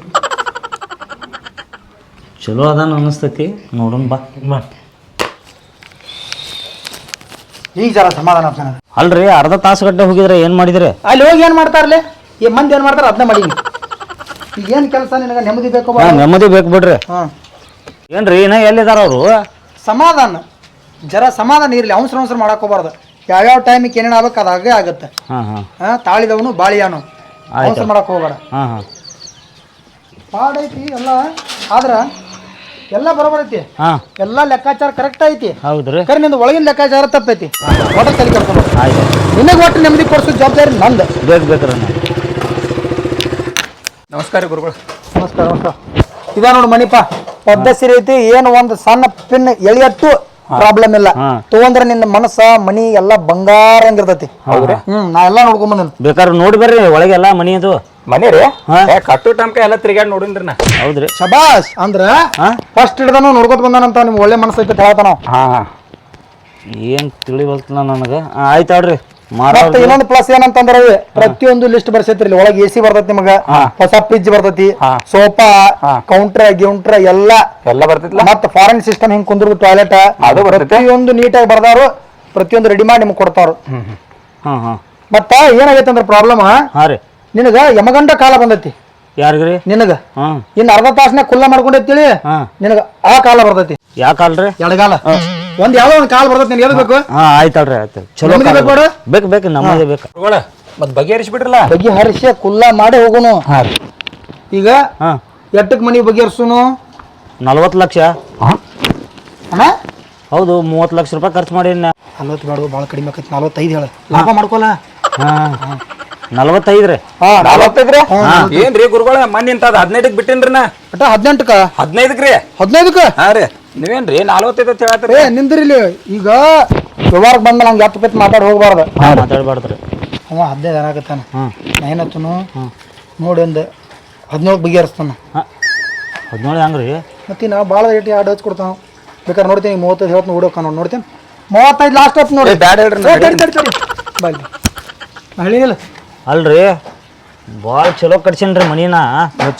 ಚಲೋ ಅದಾನ ಅನಿಸ್ತೈತಿ ನೋಡೋಣ ಬಾ ಈಗ ಜರ ಸಮಾಧಾನ ಆಗ್ತಾನ ಅಲ್ರಿ ಅರ್ಧ ತಾಸು ಗಟ್ಟೆ ಹೋಗಿದ್ರೆ ಏನ್ ಮಾಡಿದ್ರಿ ಅಲ್ಲಿ ಹೋಗಿ ಏನ್ ಮಾಡ್ತಾರಲ್ಲ ಈ ಮಂದಿ ಏನ್ ಮಾಡ್ತಾರ ಅದನ್ನ ಮಾಡಿ ಈಗ ಏನ್ ಕೆಲಸ ನಿನಗ ನೆಮ್ಮದಿ ಬೇಕು ನೆಮ್ಮದಿ ಬೇಕು ಬಿಡ್ರಿ ಏನ್ರಿ ಇನ್ನ ಎಲ್ಲಿದಾರ ಅವರು ಸಮಾಧಾನ ಜರ ಸಮಾಧಾನ ಇರ್ಲಿ ಅವಸರ ಮಾಡಕ್ ಹೋಗ್ಬಾರ್ದು ಯಾವ್ಯಾವ ಟೈಮಿಗೆ ಏನೇನು ಆಗ್ಬೇಕು ಅದಾಗೇ ಆಗುತ್ತೆ ತಾಳಿದವನು ಬಾಳಿಯಾನು ಅವಸರ ಮಾಡಕ್ ಹೋಗ್ಬೇಡ ಪಾಡೈತಿ ಎಲ್ಲ ಆದ್ರ ಎಲ್ಲ ಬರೋಬರ್ ಐತಿ ಎಲ್ಲ ಲೆಕ್ಕಾಚಾರ ಕರೆಕ್ಟ್ ಐತಿ ಹೌದ್ರಿ ಕರೆ ನಿಂದು ಒಳಗಿನ ಲೆಕ್ಕಾಚಾರ ತಪ್ಪೈತಿ ಒಟ್ಟ ತಲೆ ಕರ್ಕೊಂಡು ನಿನಗೆ ಒಟ್ಟು ನೆಮ್ಮದಿ ಕೊಡಿಸೋ ಜವಾಬ್ದಾರಿ ನಂದು ಬೇಕ್ರಿ ನಮಸ್ಕಾರ ಗುರುಗಳು ನಮಸ್ಕಾರ ಇದ ನೋಡು ಮಣಿಪ ಪದ್ಧ ಸೀರೆ ಐತಿ ಏನು ಒಂದು ಸಣ್ಣ ಪಿನ್ ಎಳಿಯಟ್ಟು ಪ್ರಾಬ್ಲಮ್ ಇಲ್ಲ ತಗೊಂಡ್ರೆ ನಿನ್ನ ಮನಸ್ಸ ಮನಿ ಎಲ್ಲ ಬಂಗಾರ ಹಂಗಿರ್ತೈತಿ ನಾ ಎಲ್ಲ ನೋಡ್ಕೊಂಡ್ ಬಂದ ಬೇಕಾದ್ರೆ ನೋಡಿ ಬರ್ರಿ ಒಳಗೆಲ್ಲ ಮನಿ ಅದು ಮನಿ ರೀ ಕಟ್ಟು ಟಮ್ಕ ಎಲ್ಲ ತಿರ್ಗಾಡಿ ನೋಡಿನ್ರಿ ನಾ ಹೌದ್ರಿ ಶಬಾಷ್ ಅಂದ್ರ ಫಸ್ಟ್ ಹಿಡ್ದಾನು ನೋಡ್ಕೊತ ಬಂದಾನಂತ ನಿಮ್ಗೆ ಒಳ್ಳೆ ಮನಸ್ಸು ಐತಿ ಹೇಳ್ತಾನ ಏನ್ ತಿಳಿವಲ್ತನ ನನಗ ಆಯ್ತು ಆಡ್ರಿ ಮತ್ತೆ ಇನ್ನೊಂದು ಪ್ಲಸ್ ಏನಂತಂದ್ರ ಪ್ರತಿಯೊಂದು ಲಿಸ್ಟ್ ಬರ್ಸೈತ್ರಿ ಒಳಗೆ ಎಸಿ ಬರ್ತೈತಿ ನಿಮಗ ಹೊಸ ಫ್ರಿಜ್ ಬರ್ತೈತಿ ಸೋಫಾ ಕೌಂಟ್ರ ಎಲ್ಲ ಬರ್ತೈತಿ ಮತ್ತ ಫಾರಿನ್ ಸಿಸ್ಟಮ್ ಹಿಂಗ್ ಕುಂದ್ರ ಟಾಯ್ಲೆಟ್ ಅದು ಪ್ರತಿಯೊಂದು ನೀಟಾಗಿ ಬರ್ದಾರು ಪ್ರತಿಯೊಂದು ರೆಡಿ ಮಾಡಿ ನಿಮ್ಗೆ ಕೊಡ್ತಾರು ಮತ್ತ ಏನಾಗೈತೆ ಅಂದ್ರ ಪ್ರಾಬ್ಲಮ್ ನಿನಗ ಯಮಗಂಡ ಕಾಲ ಬಂದೈತಿ ಯಾರಿಗ್ರಿ ನಿನಗ ಇನ್ ಅರ್ಧ ತಾಸ್ನಾಗ ಕುಲ್ಲ ಮಾಡ್ಕೊಂಡೈತಿ ನಿನಗ ಆ ಕಾಲ ಬರ್ತೈತಿ ಯಾವ ಕಾಲ್ರಿ ಎಡಗಾಲ ಯಾವ್ದೋ ಒಂದ್ ಕಾಲ ಬರ್ತೈತಿ ನಿನ್ ಎದು ಬೇಕು ಆಯ್ತಲ್ರಿ ಆಯ್ತು ಚಲೋ ಬೇಕು ನಮ್ಮದೇ ಬೇಕು ಮತ್ ಬಗೆಹರಿಸ್ಬಿಡ್ರಲ್ಲ ಬಗೆಹರಿಸಿ ಕುಲ್ಲ ಮಾಡಿ ಹೋಗುನು ಈಗ ಎಟ್ಟಕ್ ಮನಿ ಬಗೆಹರಿಸುನು 40 ಲಕ್ಷ ಅಣ್ಣ ಹೌದು 30 ಲಕ್ಷ ರೂಪಾಯಿ ಖರ್ಚು ಮಾಡಿ 40 ಬೇಡ ಭಾಳ ಕಡಿಮೆ ಆಕೈತಿ 45 ಹೇಳ ಲಾಭ ಮಾಡ್ಕೊಲ್ಲ 45 ರೀ 45 ಏನ್ರಿ ಗುರುಗಳ ಮನಿ ಇಂತದ 15ಕ್ಕೆ ಬಿಟ್ಟಿನ್ರಿ ನಾ 18ಕ್ಕ 15ಕ್ಕೆ 15ಕ್ಕ ರೀ ನೀವೇನ್ರಿ 45 ಅಂತ ಹೇಳ್ತೀರಿ ನಿಂದ್ರಿ ಇಲ್ಲಿ ಈಗ ವ್ಯವಹಾರಕ್ಕೆ ಬಂದ್ಮೇಲೆ ಹಂಗೆ 10 ರೂಪಾಯಿ ಮಾತಾಡಿ ಹೋಗ್ಬಾರ್ದು ಮಾತಾಡ್ಬಾರ್ದ್ರಿ ಅವ 15 ಏನಾಗತ್ತಾನ ನಾ ಏನತ್ತನು ನೋಡಿ ಒಂದು 17 ಬಗೆಹರಿಸ್ತಾನ 17 ಹೆಂಗ್ರಿ ಮತ್ತೆ ನಾ ಭಾಳ ರೇಟ್ ಎರಡು ಹಚ್ಚಿ ಕೊಡ್ತಾನ ಬೇಕಾದ್ರೆ ನೋಡ್ತೀನಿ 35 ಹೇಳ್ತ ನೋಡೋಕ ನೋಡಿ ನೋಡ್ತೀನಿ 35 ಲಾಸ್ಟ್ ಆಯ್ತು ನೋಡಿ ಬ್ಯಾಡ ಹೇಳ್ರಿ ಬಾಯ್ ನಾ ಹೇಳಿಲ್ಲ ಅಲ್ರಿ ಭಾಳ ಚಲೋ ಕಟ್ಸೇನ್ರಿ ಮನಿನ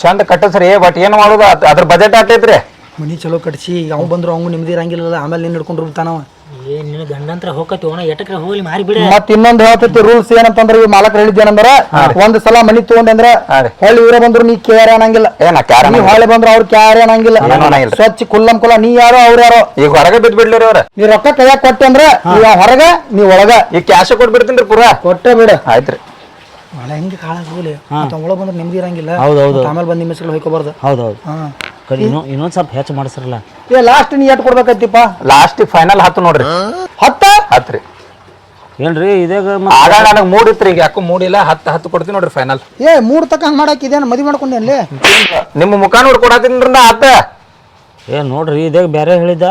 ಚಂದ ಕಟ್ಟಸ್ರಿ ಬಟ್ ಏನ್ ಮಾಡೋದು ಅದ್ರ ಬಜೆಟ್ ಆಗ್ತೈತ್ರಿ ಮನಿ ಚಲೋ ಕಟ್ಸಿ ಅವ್ ಬಂದ್ರು ಅವ್ನು ನಿಮ್ದಿ ಇರಂಗಿಲ್ಲ ಆಮೇಲೆ ನೀನು ಹಿಡ್ಕೊಂಡು ಬಿಡ್ತಾನವ ಏನ್ ನಿನ್ನ ಗಂಡಂತ್ರ ಹೋಗತಿ ಓಣ ಎಟಕ್ರೆ ಹೋಗ್ಲಿ ಮಾರಿ ಬಿಡ. ಮತ್ ಇನ್ನೊಂದ್ ಹೇಳ್ತೈತಿ ರೂಲ್ಸ್ ಏನಂತಂದ್ರ ಇವ್ ಮಾಲಕರು ಹೇಳಿದ್ದೇನಂದ್ರ ಒಂದ್ ಸಲ ಮನಿ ತಗೊಂಡ್ರ ಹೊಳ್ಳಿ ಇವ್ರ ಬಂದ್ರು ನೀ ಕೇರ್ ಅನ್ನಂಗಿಲ್ಲ, ನೀ ಹೊಳ್ಳಿ ಬಂದ್ರು ಅವ್ರ ಕ್ಯಾರ ಅನ್ನಂಗಿಲ್ಲ. ಸ್ವಚ್ಛ ಕುಲ್ಲಂ ಕುಲ್ಲ ನೀ ಯಾರೋ ಅವ್ರ ಯಾರೋ. ಈಗ ಹೊರಗೆ ಬಿದ್ ಬಿಡ್ಲಿ ಅವ್ರ. ನೀ ರೊಕ್ಕ ಕೈಯಾಗ ಕೊಟ್ಟೆ ಅಂದ್ರ ನೀವ್ ಹೊರಗ ನೀ ಒಳಗ. ಈಗ ಕ್ಯಾಶ್ ಕೊಟ್ಬಿಡ್ತೀನಿ ಪೂರಾ ಕೊಟ್ಟೆ ಬಿಡ. ಆಯ್ತ್ರಿ. ಮಳೆ ಹೆಂಗೆ ಕಾಳಾಗ ಹೋಗ್ಲಿ ಒಳಗ್ ಬಂದ್ರೆ ನೆಮ್ಮದಿ ಇರಂಗಿಲ್ಲ. ಹೌದೌದು. ಆಮೇಲೆ ಬಂದ್ ನಿಮಿಷಗಳು ಹೋಯ್ಕೋಬಾರ್ದು. ಹೌದೌದು. ಇನ್ನೊಂದ್ ಸ್ವಲ್ಪ ಹೆಚ್ಚು ಮಾಡಿಸ್ರಲ್ಲ. ಏ ಲಾಸ್ಟ್ ನೀ ಎಟ್ ಕೊಡ್ಬೇಕತ್ತಿಪ್ಪ? ಲಾಸ್ಟ್ ಫೈನಲ್ 10 ನೋಡ್ರಿ. 10 ರೀ. ಏನ್ರಿ ಇದಾಗ ಆಗ ನನಗೆ ಮೂಡಿತ್ರಿ, ಈಗ ಯಾಕೋ ಮೂಡಿಲ್ಲ. 10 ಕೊಡ್ತೀನಿ ನೋಡ್ರಿ ಫೈನಲ್. ಏ 3 ತಕ ಹಂಗ್ ಮಾಡಕ್ ಇದೇನು ಮದ್ವಿ ಮಾಡ್ಕೊಂಡೇನ್ಲಿ? ನಿಮ್ಮ ಮುಖ ನೋಡಿ ಕೊಡತ್ತೀನ್ರಿ 10. ಏ ನೋಡ್ರಿ ಇದಾಗ ಬೇರೆ ಹೇಳಿದ್ದ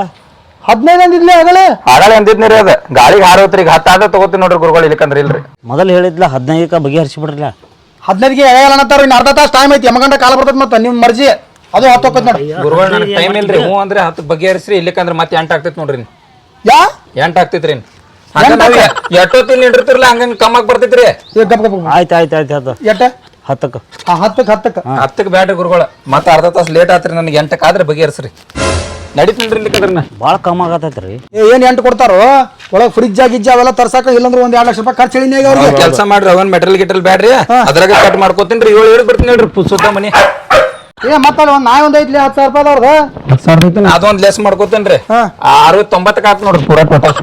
15 ಅಂದಿದ್ಲಿ ಆಗಲೇ. ಆಗಳೇ ಅಂದಿದ್ನಿರಿ ಅದ ಗಾಳಿಗೆ ಹಾರೋತ್ರಿ. ಈಗ 10 ಆದ ತಗೋತೀನಿ ನೋಡ್ರಿ ಗುರುಗಳು. ಇಲ್ಲಿಕಂದ್ರೆ ಇಲ್ರಿ ಮೊದಲು ಹೇಳಿದ್ಲ 15ಕ್ಕೆ ಬಗೆಹರಿಸಿಬಿಡ್ರಲ್ಲ. 15ಗೆ ಹೇಳತ್ತಾರ. ಇನ್ನು ಅರ್ಧ ತಾಸು ಟೈಮ್ ಐತಿ. ಯಮಗಂಡ ಕಾಲ ಬರ್ತೈತಿ. ಮತ್ತೆ ನಿಮ್ ಮರ್ಜಿ ಅದು 10 ಹೋಗ್ತೈತಿ ನೋಡಿ ಗುರುಗಳು. ನನಗೆ ಟೈಮ್ ಇಲ್ರಿ. ಹ್ಞೂ ಅಂದ್ರೆ 10 ಬಗೆಹರಿಸ್ರಿ. ಇಲ್ಲಿಕಂದ್ರೆ ಮತ್ತೆ 8 ಆಗ್ತೈತಿ ನೋಡ್ರಿ. ಯಾ 8 ಆಗ್ತೈತ್ರಿ. ಎಷ್ಟೊತ್ತಿನ ಇಟ್ಟಿರ್ತಿರ್ಲ ಹಂಗಂಗ್ ಕಮ್ಮಾಗಿ ಬರ್ತೈತ್ರಿ. ಆಯ್ತು ಆಯ್ತು ಆಯ್ತು ಅದು ಎಟ್ಟ 10ಕ್ಕೆ 10ಕ್ಕೆ ಬ್ಯಾಡ್ರಿ ಗುರುಗಳು. ಮತ್ತೆ ಅರ್ಧ ತಾಸು ಲೇಟ್ ಆತ್ರಿ. ನನಗೆ 8ಕ್ಕೆ ಆದ್ರೆ ಬಗೆಹರಿಸ್ರಿ. ನಡೀತೀನಿ ಇಲ್ಲಿಕಂದ್ರೆ ಭಾಳ ಕಮ್ಮಿ ಆಗತೈತ್ರಿ. ಏನ್ 8 ಕೊಡ್ತಾರೋ? ಒಳಗ್ ಫ್ರಿಜ್ ಗಿಜ್ಜ ಅವೆಲ್ಲ ತರ್ಸಾಕ ಇಲ್ಲಂದ್ರೆ ಒಂದ್ 2 ಲಕ್ಷ ರೂಪಾಯಿ ಖರ್ಚು ಹೇಳಿನಿ. ಅವ್ರಿಗೆ ಕೆಲಸ ಮಾಡ್ರಿ. ಅವನ್ ಮೆಟೀರಿಯಲ್ ಗಿಟಲ್ ಬ್ಯಾಡ್ರಿ. ಅದ್ರಾಗ ಕಟ್ ಮಾಡ್ಕೋತೀನಿ. 7 ಹೇಳಿ ಬರ್ತೀನಿ ಹೇಳ್ರಿ ಸುತ್ತ ಮನಿ. ಏ ಮತ್ತಲ್ಲ ಒಂದ್ ನಾಯಿ ಒಂದ್ ಐತ್ಲಿ 10,000 ರೂಪಾಯಿ ಅವ್ರದ್ದು. ಅದೊಂದ್ ಲೆಸ್ ಮಾಡ್ಕೋತೇನ್ರಿ. 60-90 ಆತ್ ನೋಡ್ರಿ ಪೂರಾ ಟೋಟಲ್.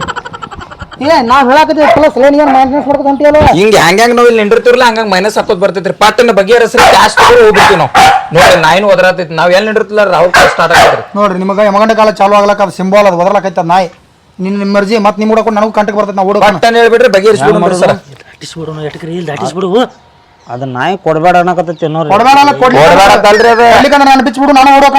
ಏ ನಾವ್ ಹೇಳಾಕತ್ತೀವಿ ಪ್ಲಸ್ ಲೈನ್ ಏನ್ ಮೈನಸ್ ಮಾಡ್ಕೊಂತೀಯಲ್ಲ. ಹಿಂಗ ಹೆಂಗ್ ನಾವ್ ಇಲ್ಲಿ ನಿಂಡಿರ್ತಿರ್ಲ ಹಂಗ ಮೈನಸ್ ಹಾಕೋದ್ ಬರ್ತೈತ್ರಿ. ಪಾಟನ್ನ ಬಗೆಹರಿಸ್ರಿ. ಕ್ಯಾಶ್ ತಗೊಂಡು ಹೋಗ್ಬಿಡ್ತೀವಿ ನಾವು. ನೋಡ್ರಿ ನಾಯಿನೂ ಒದರಾತೈತಿ. ನಾವ್ ಎಲ್ಲಿ ನಿಂಡಿರ್ತಿಲ್ಲ ರಾಹುಲ್ ಸ್ಟಾರ್ಟ್ ಆಗ್ತೈತ್ರಿ. ನೋಡ್ರಿ ನಿಮಗೆ ಯಮಗಂಡ ಕಾಲ ಚಾಲು ಆಗ್ಲಕ್ಕ ಅದು ಸಿಂಬಲ್ ಅದು ಒದರ್ಲಕೈತ ನಾಯಿ. ನಿಮ್ಮ ಮರ್ಜಿ ಮತ್ತೆ ನೀವು ಹುಡುಕೊಂಡು ನನಗೂ ಕಂಟಕ್ಕೆ ಬರ್ತೈತೆ. ನಾವು ಹುಡುಗ ಪಟ್ಟನ್ ಹೇಳ್ಬಿಟ್ರಿ ಬಗೆಹರಿಸ್ಬಿಡು ಸರ್. ದಾಟಿಸ್ಬಿಡು ಎಟಕ್ರೆ ಇಲ್ಲಿ ದಾಟಿಸ್ಬಿಡು. ಅದ ನಾಯಿ ಕೊಡಬೇಡ ಅನ್ನಕತ್ತೈತಿ ನೋಡ್ರಿ. ಕೊಡಬೇಡಲ್ಲ ಕೊಡ್ಲಿಕ್ಕಂದ್ರೆ ನಾನು ಬಿಚ್ಚಿಬಿಡು. ನಾನು ಹುಡುಗ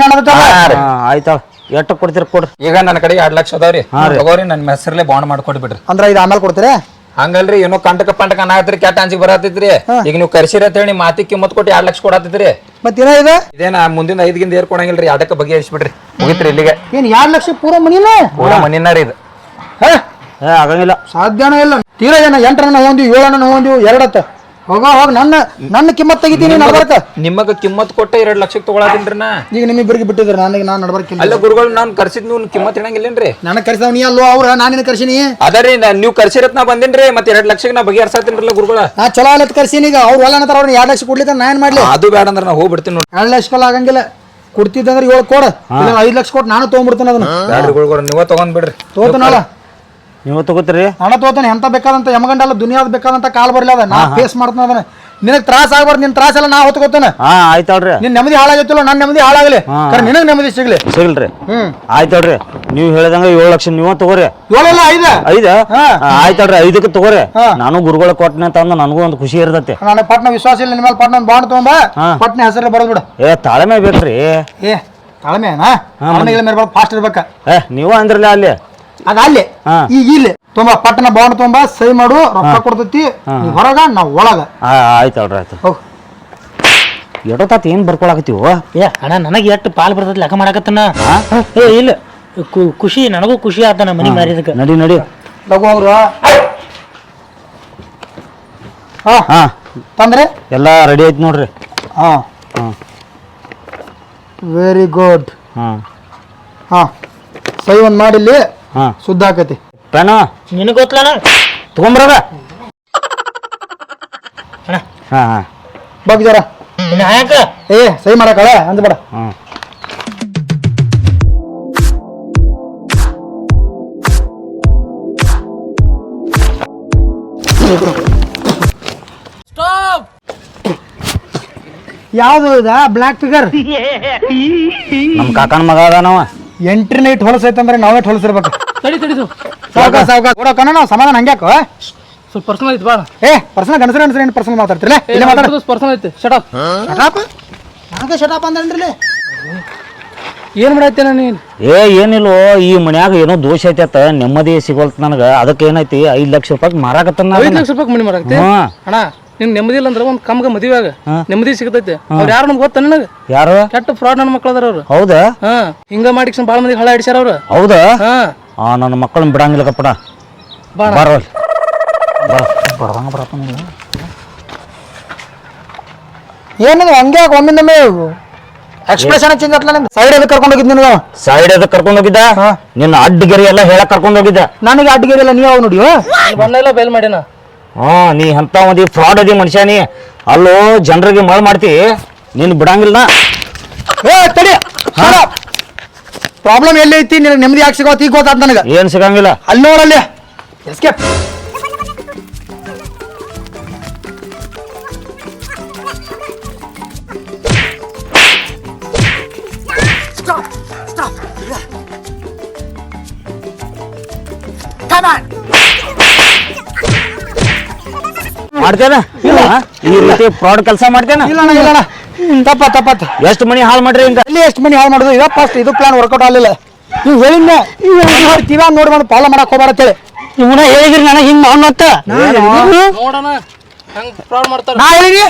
ಆಯ್ತಾ ಎಷ್ಟು ಕೊಡ್ತೀರಿ ಕೊಡ್ರಿ. ಈಗ ನನ್ನ ಕಡೆ 2 ಲಕ್ಷ ಅದಾವ್ರಿ. ತಗೋರಿ. ನನ್ನ ಹೆಸರಲ್ಲೇ ಬಾಂಡ್ ಮಾಡ್ಕೊಡ್ಬಿಡ್ರಿ. ಅಂದ್ರೆ ಇದು ಆಮೇಲೆ ಕೊಡ್ತೀರಾ? ಹಂಗಲ್ರಿ ಏನೋ ಕಂಟಕ ಪಂಟಕ ಅನ್ನಾಗತ್ರಿ. ಕ್ಯಾಟ್ ಅಂಜಿಗೆ ಬರತೈತ್ರಿ. ಈಗ ನೀವು ಕರ್ಸಿರ ಅಂತ ಹೇಳಿ ಮಾತಿ ಕಿಮ್ಮತ್ ಕೊಟ್ಟು 2 ಲಕ್ಷ ಕೊಡತೈತ್ರಿ. ಮತ್ತೇನ ಇದೆ ಇದೇನ ಮುಂದಿನ 5 ಗಿಂದ ಏರ್ ಕೊಡಂಗಿಲ್ರಿ. 2ಕ್ಕೆ ಬಗೆಹರಿಸ್ಬಿಡ್ರಿ. ಮುಗಿತ್ರಿ ಇಲ್ಲಿಗೆ. ಏನ್ 2 ಲಕ್ಷ ಪೂರ ಮನಿನ? ಪೂರಾ ಮನಿನ ರೀ ಇದು. ಆಗಂಗಿಲ್ಲ. ಸಾಧ್ಯನೇ ಇಲ್ಲ. ತೀರಾ ಜನ 8 ಹೋಗಿದ್ವಿ 7 ಹೋಗಿದ್ವಿ 2 ಹೋಗ ನನ್ನ ಕಿಮ್ಮತ್ ತೆಗಿತೀನಿ ನಡ್ಬರ್ಕ. ನಿಮಗ ಕಿಮ್ಮತ್ ಕೊಟ್ಟ 2 ಲಕ್ಷಕ್ಕೆ ತಗೊಳತೀನ್ರಿ ನಾ. ಈಗ ನಿಮ್ಮಿಬ್ಬರಿಗೆ ಬಿಟ್ಟಿದ್ರೆ ನನಗೆ ನಾನು ನಡ್ಬರ್ಕಿಲ್ಲ. ಅಲ್ಲ ಗುರುಗಳು ನಾನು ಕರ್ಸಿದ್ ನೀವು ಕಿಮ್ಮತ್ ಹೇಳಂಗಿಲ್ಲೇನ್ರಿ? ನನಗೆ ಕರ್ಸಿದವ್ ನೀ ಅಲ್ಲೋ ಅವ್ರ ನಾನಿನ ಕರ್ಸಿನಿ. ಅದರಿ ನೀವು ಕರ್ಸಿರತ್ ನಾ ಬಂದೇನ್ರಿ. ಮತ್ತೆ 2 ಲಕ್ಷಕ್ಕೆ ನಾ ಬಗೆಹರ್ಸಾತೀನ್ರಲ್ಲ ಗುರುಗಳ. ನಾ ಚಲೋ ಅಲ್ಲತ್ ಕರ್ಸಿನಿ. ಈಗ ಅವ್ರು ಒಳ್ಳೆ ಅಂತಾರ. ಅವ್ರು 2 ಲಕ್ಷ ಕೊಡ್ಲಿಕ್ಕೆ ನಾ ಏನ್ ಮಾಡ್ಲಿ? ಅದು ಬೇಡ ಅಂದ್ರೆ ನಾ ಹೋಗ್ಬಿಡ್ತೀನಿ ನೋಡಿ. 2 ಲಕ್ಷ ಆಗಂಗಿಲ್ಲ. ಕೊಡ್ತಿದ್ದಂದ್ರೆ 7 ಕೊಡ. 5 ಲಕ್ಷ ಕೊಟ್ಟು ನಾನು ತೊಗೊಂಡ್ಬಿಡ್ತೀನಿ ಅದನ್ನ. ಬ್ಯಾಡ್ರಿ ಗುರುಗಳು ನೀವ ತಗೊಂಡ್ ಬಿಡ್ರಿ. ತೋತನಲ್ಲ ನೀವು ತಗೋತೀರಿ? ಹಣ ತೋತಾನೆ. ಎಂತ ಬೇಕಾದಂತ ಯಮಗಂಡಲ್ಲ ದುನಿಯಾದ ಬೇಕಾದಂತ ಕಾಲ್ ಬರ್ಲಿ ಅದ. ನಾ ಫೇಸ್ ಮಾಡ್ತಾನ ಅದನ್ನ. ನಿನಗೆ ತ್ರಾಸ ಆಗ್ಬಾರ್ದು. ನಿನ್ ತ್ರಾಸ ಎಲ್ಲ ನಾ ಹೊತ್ಕೋತಾನೆ. ಆಯ್ತಲ್ರಿ. ನಿನ್ ನೆಮ್ಮದಿ ಹಾಳಾಗೈತಿಲ್ಲ ನನ್ನ ನೆಮ್ಮದಿ ಹಾಳಾಗಲಿ. ನಿನಗ್ ನೆಮ್ಮದಿ ಸಿಗ್ಲಿ. ಸಿಗಲ್ರಿ. ಆಯ್ತಲ್ರಿ. ನೀವು ಹೇಳಿದಂಗ 7 ಲಕ್ಷ ನೀವು ತಗೋರಿ. 7 5 ಆಯ್ತಲ್ರಿ. 5ಕ್ಕೆ ತಗೋರಿ. ನಾನು ಗುರುಗಳ ಕೊಟ್ಟನೆ ಅಂತಂದು ನನಗೂ ಒಂದು ಖುಷಿ ಇರ್ತೈತಿ. ನನಗೆ ಪಟ್ನ ವಿಶ್ವಾಸ ಇಲ್ಲ ನಿನ್ ಮೇಲೆ. ಪಟ್ನ ಬಾಂಡ್ ತಗೊಂಬ. ಪಟ್ನ ಹೆಸರು ಬರೋದ್ ಬಿಡು. ತಾಳ್ಮೆ ಬೇಕ್ರಿ. ತಾಳ್ಮೆನಾ? ಫಾಸ್ಟ್ ಇರ್ಬೇಕ. ನೀವು ಅಂದ್ರಲ್ಲ ಅಲ್ಲಿ ಅದ ಅಲ್ಲಿ ಈಗ ಇಲ್ಲಿ ತುಂಬಾ ಪಟ್ಟಣ ಬಾಂಡ್ ತುಂಬಾ ಸಹಿ ಮಾಡು. ರೊಕ್ಕ ಕೊಡ್ತೈತಿ. ಹೊರಗ ನಾವ್ ಒಳಗ. ಆಯ್ತಲ್ರಿ. ಆಯ್ತು ಎಟೋತಾತ ಏನ್ ಬರ್ಕೊಳಕತ್ತೀವ? ಏ ಅಣ್ಣ ನನಗೆ ಎಷ್ಟು ಪಾಲ್ ಬರ್ತೈತಿ ಲೆಕ್ಕ ಮಾಡಕತ್ತನ. ಏ ಇಲ್ಲ ಖುಷಿ ನನಗೂ ಖುಷಿ ಆತ. ನಮ್ಮ ಮನಿ ಮಾರಿದಕ್ಕೆ. ನಡಿ ನಡಿ ಲಘು ಅವ್ರು ತಂದ್ರೆ ಎಲ್ಲ ರೆಡಿ ಐತಿ ನೋಡ್ರಿ. Very good. ಸಹಿ ಒಂದ್ ಮಾಡಿಲ್ಲಿ ಸುದ್ದ ಆಕತಿ. ಪೆನ ನಿನಗೆ ಗೊತ್ತಲ್ಲ ತಗೊಂಬರದ. ಬಗ್ ಜರ ಯಾಕ ಸಹಿ ಮಾಡಕಳ ಅಂದ್ಬೇಡ. ಯಾವ್ದು ಇದ ಬ್ಲಾಕ್ ಫಿಗರ್? ನಮ್ ಕಾಕನ ಮಗ ಅದಾನವ. ಎಂಟ್ರಿ ನೈಟ್ ಹೊಲಸೈತಂದ್ರೆ ನಾವೇ ಹೊಲಸಿರ್ಬೇಕು. ತಡಿದು ಸಾವ್ಕಾಶ ಕೊಡೋಕನ ನಾವು ಸಮಾಧಾನ ಹಂಗ್ಯಾಕ? ಸ್ವಲ್ಪ ಪರ್ಸನಲ್ ಐತಿ ಬಾಳ. ಪರ್ಸನಲ್ ಗಣಸರ ಏನು ಪರ್ಸನಲ್ ಮಾತಾಡ್ತಿರಲ್ಲ? ಇಲ್ಲಿ ಮಾತಾಡ. ಪರ್ಸನಲ್ ಐತಿ. ಶಟಪ್ ನನಗೆ ಶಟಪ್ ಅಂದ್ರಿ. ಏನ್ ಮಾಡೈತೆ ನೀನ್? ಏನಿಲ್ಲೋ ಈ ಮನ್ಯಾಗ ಏನೋ ದೋಷ ಐತೆ. ನೆಮ್ಮದಿ ಸಿಗೋಲ್ತ ನನಗ. ಅದಕ್ಕೆ ಏನೈತಿ 5 ಲಕ್ಷ ರೂಪಾಯಿ ಮಾರಾಕತ್ತ. 5 ಲಕ್ಷ ರೂಪಾಯಿ ಮನಿ ಮಾರಾಕತ್ತಿ ಅಣ್ಣ. ನಿನ್ ನೆಮ್ಮದಿ ಇಲ್ಲ ಅಂದ್ರೆ ಒಂದ್ ಕಮ್ಗ ಮದುವೆಯಾಗ ನೆಮ್ಮದಿ ಸಿಗತೈತಿ. ಅವ್ರು ಯಾರು ನಮ್ಗೆ ಗೊತ್ತ ನನಗ? ಯಾರು? ಕೆಟ್ಟ ಫ್ರಾಡ್ ನನ್ನ ಮಕ್ಳು ಅದಾರ ಅವ್ರು. ಹೌದಾ? ಹಿಂಗ ಮಾಡಿ ಬಾಳ ಮಂದಿ ಹಳ ಹಿಡಿಸ್ಯಾರ ಅವ್ರು. ಹೌದಾ? ನನ್ನ ಮಕ್ಕಳನ್ನ ಬಿಡಂಗಿಲ್ಲ ಕಪ್ಪಡ. ಬರವಲ್ ಏನದು ಹಂಗ್ಯಾಕ ಒಮ್ಮಿಂದೊಮ್ಮೆ ಎಕ್ಸ್ಪ್ರೆಷನ್ ಚೇಂಜ್ ಆತ್ಲ ನಿಂದು ಸೈಡ್ ಎದಕ್ಕೆ ಕರ್ಕೊಂಡು ಹೋಗಿದ್ ನಿನಗ ಸೈಡ್ ಅದಕ್ಕೆ ಕರ್ಕೊಂಡು ಹೋಗಿದ್ದ ನಿನ್ನ ಅಡ್ಡಗೆರಿ ಎಲ್ಲ ಹೇಳಕ್ ಕರ್ಕೊಂಡು ಹೋಗಿದ್ದ. ನನಗೆ ಅಡ್ಡಿಗೇರಿ ಇಲ್ಲ, ನೀವು ಅವ್ ನೋಡಿ ಬಂದೆಲ್ಲ ಬೇಲ್ ಮಾಡ್ಯಾನ. ನೀ ಅಂತ ಮದಿ ಫ್ರಾಡ್ ಅದಿ ಮನುಷ್ಯ ನೀ. ಅಲ್ಲೋ ಜನರಿಗೆ ಮಳ್ ಮಾಡ್ತಿ, ನೀನು ಬಿಡಂಗಿಲ್ಲ. ಏ ತಡಿ, ಪ್ರಾಬ್ಲಮ್ ಎಲ್ಲಿ ಐತಿ, ನಿನಗೆ ನೆಮ್ಮದಿ ಯಾಕೆ ಸಿಗೋತ್ ಈಗ ಗೊತ್ತಾದ್ ನನಗೆ. ಏನ್ ಸಿಗಂಗಿಲ್ಲ. ಅಲ್ಲಿ ನೋಡಲ್ಲಿ ಎಸ್ಕೇಪ್. ಮಾಡ್ತೇನ ಈ ರೀತಿ ಫ್ರಾಡ್ ಕೆಲಸ ಮಾಡ್ತೇನ? ಇಲ್ಲಣ್ಣ ಇಲ್ಲಣ್ಣ, ತಪ್ಪತ್ತ ಎಷ್ಟು ಮನಿ ಹಾಳು ಮಾಡ್ರಿ ಹಿಂಗ? ಇಲ್ಲಿ ಎಷ್ಟು ಮನಿ ಹಾಳು ಮಾಡೋದು ಈಗ ಫಸ್ಟ್ ಇದು ಪ್ಲಾನ್ ವರ್ಕೌಟ್ ಆಗಲಿಲ್ಲ. ನೀವು ಹೇಳಿದ್ನ ಟಿವಿ ನೋಡಿ ಬಂದು ಫಾಲೋ ಮಾಡಕ್ ಹೋಗ್ಬಾರ ಅಂತೇಳಿ ಇವನ ಹೇಳಿದ್ರಿ ನನಗೆ ಹಿಂಗ್ ಅವನತ್ತ ನೋಡೋಣ ಹಂಗ್ ಫ್ರಾಡ್ ಮಾಡ್ತಾರ. ನಾ ಹೇಳಿನಿ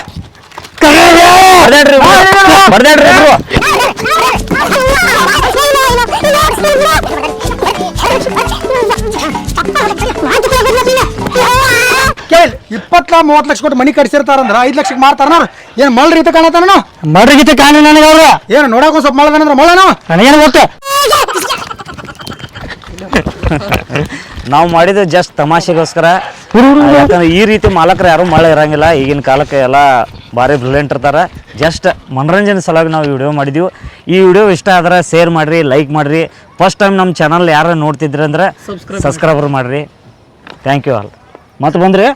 ಬರ್ದೇಡ್ರಿ ಇಬ್ರು. ಕೇಳಿ 20-30 ಲಕ್ಷ ಕೊಟ್ಟು ಮನಿ ಕಟ್ಸಿರ್ತಾರಂದ್ರ 5 ಲಕ್ಷಕ್ಕೆ ಮಾರ್ತಾರ. ಏನ್ ಮಳ್ ರೀತಿ ಕಾಣತಾನ? ಮಾಡ್ರಿ ಗೀತೆ ಕಾಣಿ ನನಗೆ ಅವ್ರ ಏನು ನೋಡಕ್ ಒಂದ್ ಸ್ವಲ್ಪ ಮಳದನಂದ್ರ ಮಳನ ನನಗೇನು ಗೊತ್ತ. ನಾವು ಮಾಡಿದ ಜಸ್ಟ್ ತಮಾಷೆಗೋಸ್ಕರ. ಯಾಕಂದ್ರೆ ಈ ರೀತಿ ಮಾಲಕರು ಯಾರು ಮಳೆ ಇರಂಗಿಲ್ಲ. ಈಗಿನ ಕಾಲಕ್ಕೆ ಎಲ್ಲ ಭಾರಿ ಬ್ರಿಲಿಯಂಟ್ ಇರ್ತಾರೆ. ಜಸ್ಟ್ ಮನೋರಂಜನೆ ಸಲುವಾಗಿ ನಾವು ವಿಡಿಯೋ ಮಾಡಿದ್ದೀವಿ. ಈ ವಿಡಿಯೋ ಇಷ್ಟ ಆದ್ರೆ ಶೇರ್ ಮಾಡಿರಿ, ಲೈಕ್ ಮಾಡಿರಿ. ಫಸ್ಟ್ ಟೈಮ್ ನಮ್ಮ ಚಾನಲ್ ಯಾರು ನೋಡ್ತಿದ್ರಿ ಅಂದ್ರೆ ಸಬ್ಸ್ಕ್ರೈಬರ್ ಮಾಡಿರಿ. Thank you all. ಮತ್ತೆ ಬಂದ್ರಿ